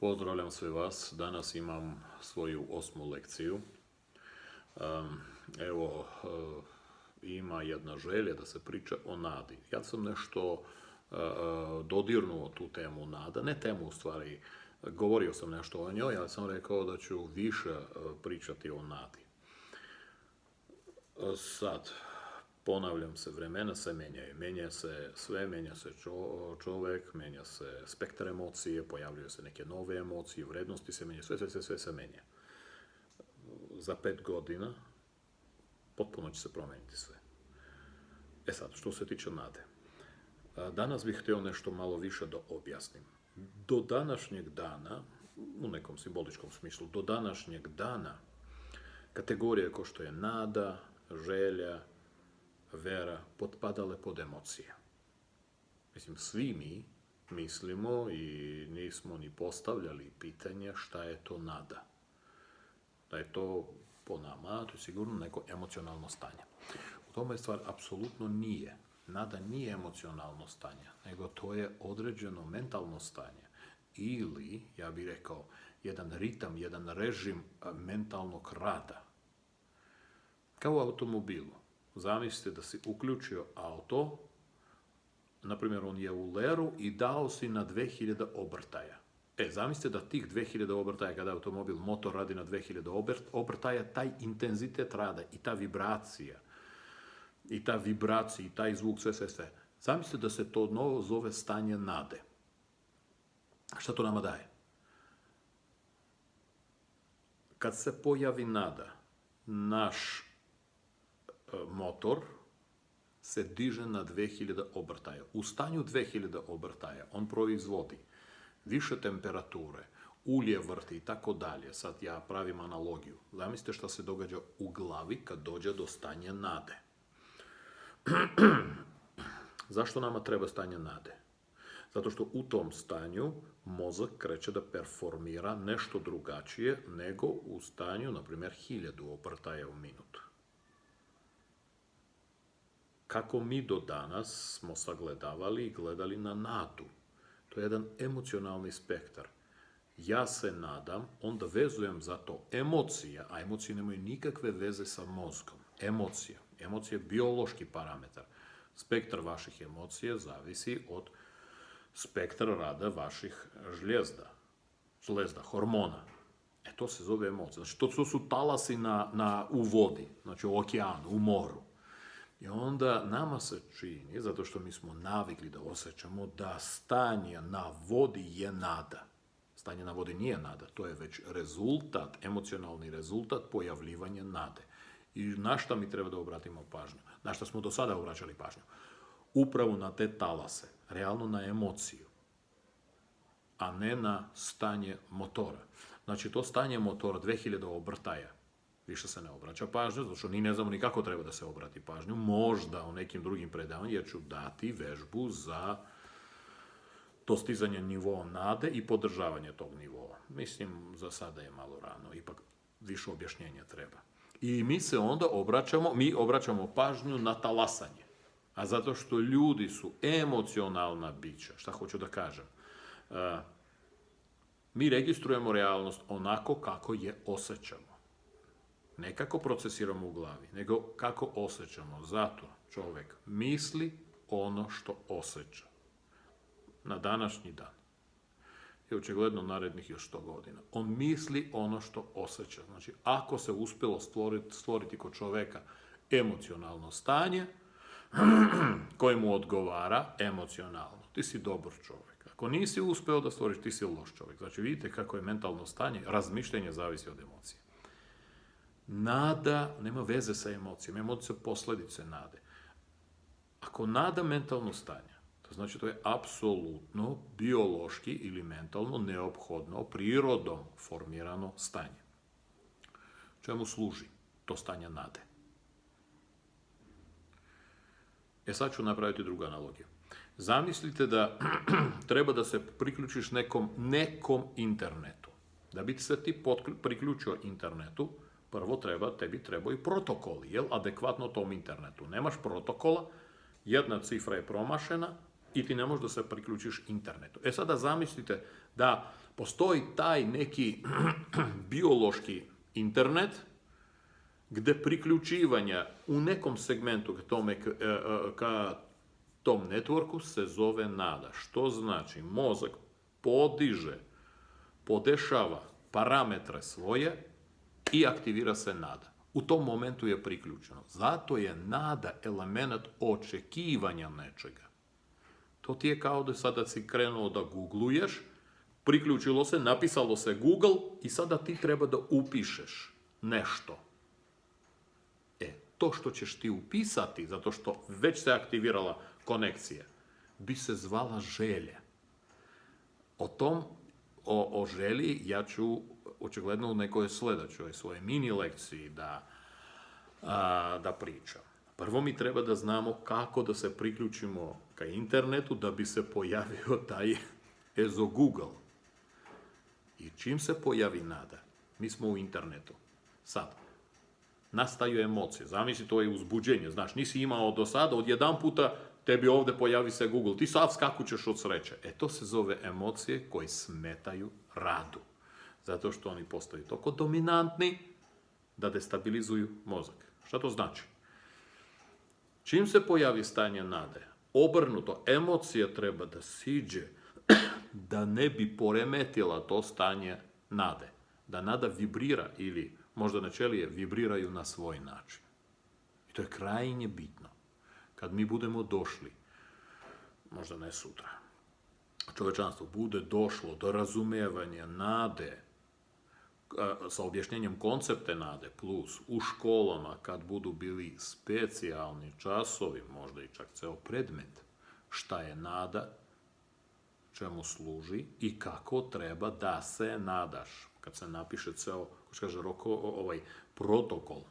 Pozdravljam sve vas. Danas imam svoju 8. lekciju. Evo, ima jedna želja da se priča o nadi. Ja sam nešto dodirnuo tu temu nada, ne temu u stvari, govorio sam nešto o njoj, ali sam rekao da ću više pričati o nadi. Sad, ponavljam se, vremena se menjaju, menja se sve, menja se čovjek, menja se spektar emocije, pojavljuju se neke nove emocije, vrednosti se menjaju, sve se menja. Za 5 godina potpuno će se promeniti sve. Sad, što se tiče nade. Danas bih htio nešto malo više da objasnim. Do današnjeg dana, u nekom simboličkom smislu, do današnjeg dana, kategorije kao što je nada, želja, vera, potpadale pod emocije. Mislim, svi mi mislimo i nismo ni postavljali pitanje šta je to nada. Da je to po nama, to je sigurno neko emocionalno stanje. U tome stvar apsolutno nije. Nada nije emocionalno stanje, nego to je određeno mentalno stanje. Ili, ja bih rekao, jedan ritam, jedan režim mentalnog rada. Kao u automobilu. Zamislite da si uključio auto, na primjer on je u leru i dao si na 2000 obrtaja. Zamislite da tih 2000 obrtaja, kada automobil, motor radi na 2000 obrtaja, taj intenzitet rada i ta vibracija, i taj zvuk, sve. Zamislite da se to novo zove stanje nade. Šta to nama daje? Kad se pojavi nada, naš motor se diže na 2000 obrtaja. U stanju 2000 obrtaja on proizvodi više temperature, ulje vrti i tako dalje. Sad ja pravim analogiju. Zamislite šta se događa u glavi kad dođe do stanja nade. Zašto nama treba stanje nade? Zato što u tom stanju mozak kreće da performira nešto drugačije nego u stanju, na primjer, 1000 obrtaja u minutu. Kako mi do danas smo sagledavali i gledali na nadu. To je jedan emocionalni spektar. Ja se nadam, onda vezujem za to emocija, a emocije nemaju nikakve veze sa mozgom. Emocija je biološki parametar. Spektar vaših emocija zavisi od spektra rada vaših žlezda, hormona. To se zove emocija. Znači, to su talasi u vodi, znači u okeanu, u moru. I onda nama se čini, zato što mi smo navikli da osjećamo, da stanje na vodi je nada. Stanje na vodi nije nada, to je već rezultat, emocionalni rezultat pojavljivanja nade. I na šta mi treba da obratimo pažnju? Na šta smo do sada obraćali pažnju? Upravo na te talase, realno na emociju, a ne na stanje motora. Znači, to stanje motora, 2000 obrtaja, više se ne obraća pažnju, zato što ni ne znamo ni kako treba da se obrati pažnju. Možda u nekim drugim predavanjima, jer ću dati vežbu za dostizanje nivoa nade i podržavanje tog nivoa. Mislim, za sada je malo rano, ipak više objašnjenja treba. I mi se onda obraćamo pažnju na talasanje. A zato što ljudi su emocionalna bića, šta hoću da kažem, mi registrujemo realnost onako kako je osjećamo. Ne kako procesiramo u glavi, nego kako osjećamo. Zato čovjek misli ono što osjeća. Na današnji dan. I očigledno narednih još 100 godina. On misli ono što osjeća. Znači, ako se uspjelo stvoriti kod čovjeka emocionalno stanje, koje mu odgovara emocionalno, ti si dobar čovjek. Ako nisi uspio da stvoriš, ti si loš čovjek. Znači, vidite kako je mentalno stanje, razmišljanje zavisi od emocije. Nada nema veze sa emocijama. Emocije su posljedice nade. Ako nada mentalno stanje, to znači to je apsolutno biološki ili mentalno neophodno, prirodom formirano stanje. Čemu služi to stanje nade? Sad ću napraviti drugu analogiju. Zamislite da treba da se priključiš nekom internetu. Da bi se ti priključio internetu, prvo tebi trebaju protokoli, adekvatno tom internetu. Nemaš protokola, jedna cifra je promašena, i ti ne možeš da se priključiš internetu. E sada zamislite da postoji taj neki biološki internet gdje priključivanja u nekom segmentu ka tom networku se zove nada. Što znači? Mozak podešava parametre svoje i aktivira se nada. U tom momentu je priključeno. Zato je nada element očekivanja nečega. To ti je kao da sada si krenuo da googluješ, priključilo se, napisalo se Google i sada ti treba da upišeš nešto. To što ćeš ti upisati, zato što već se aktivirala konekcija, bi se zvala želja. O želji ja ću očigledno u nekoj sljedećoj svojoj mini lekciji da pričam. Prvo mi treba da znamo kako da se priključimo ka internetu da bi se pojavio taj ezo Google. I čim se pojavi nada, mi smo u internetu. Sad, nastaju emocije. Zamisli, to je uzbuđenje. Znaš, nisi imao do sada, odjedan puta tebi ovdje pojavi se Google. Ti sad skakućeš od sreće. To se zove emocije koje smetaju radu. Zato što oni postaju toliko dominantni da destabilizuju mozak. Šta to znači? Čim se pojavi stanje nade, obrnuto, emocija treba da siđe da ne bi poremetila to stanje nade. Da nada vibrira ili možda na ćelije vibriraju na svoj način. I to je krajnje bitno. Kad mi budemo došli, možda ne sutra, čovječanstvo bude došlo do razumijevanja nade, sa objašnjenjem koncepte nade, plus u školama kad budu bili specijalni časovi, možda i čak ceo predmet, šta je nada, čemu služi i kako treba da se nadaš. Kad se napiše ceo, protokol,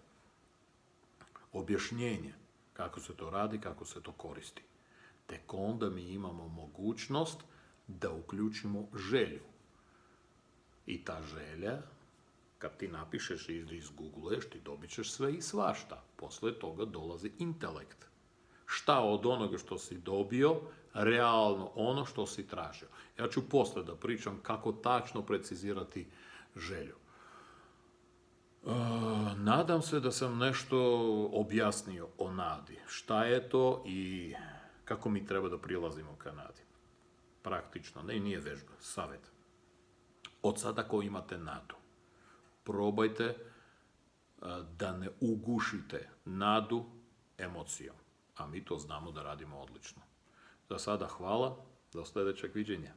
objašnjenje kako se to radi, kako se to koristi. Tek onda mi imamo mogućnost da uključimo želju. I ta želja, kad ti napišeš i izgoogluješ, ti dobit ćeš sve i svašta. Posle toga dolazi intelekt. Šta od onoga što si dobio, realno ono što si tražio. Ja ću posle da pričam kako tačno precizirati želju. Nadam se da sam nešto objasnio o nadi. Šta je to i kako mi treba da prilazimo ka nadi. Praktično, nije vežba, savjet. Od sada ko imate nadu, probajte da ne ugušite nadu emocijom. A mi to znamo da radimo odlično. Za sada hvala, do sljedećeg viđenja.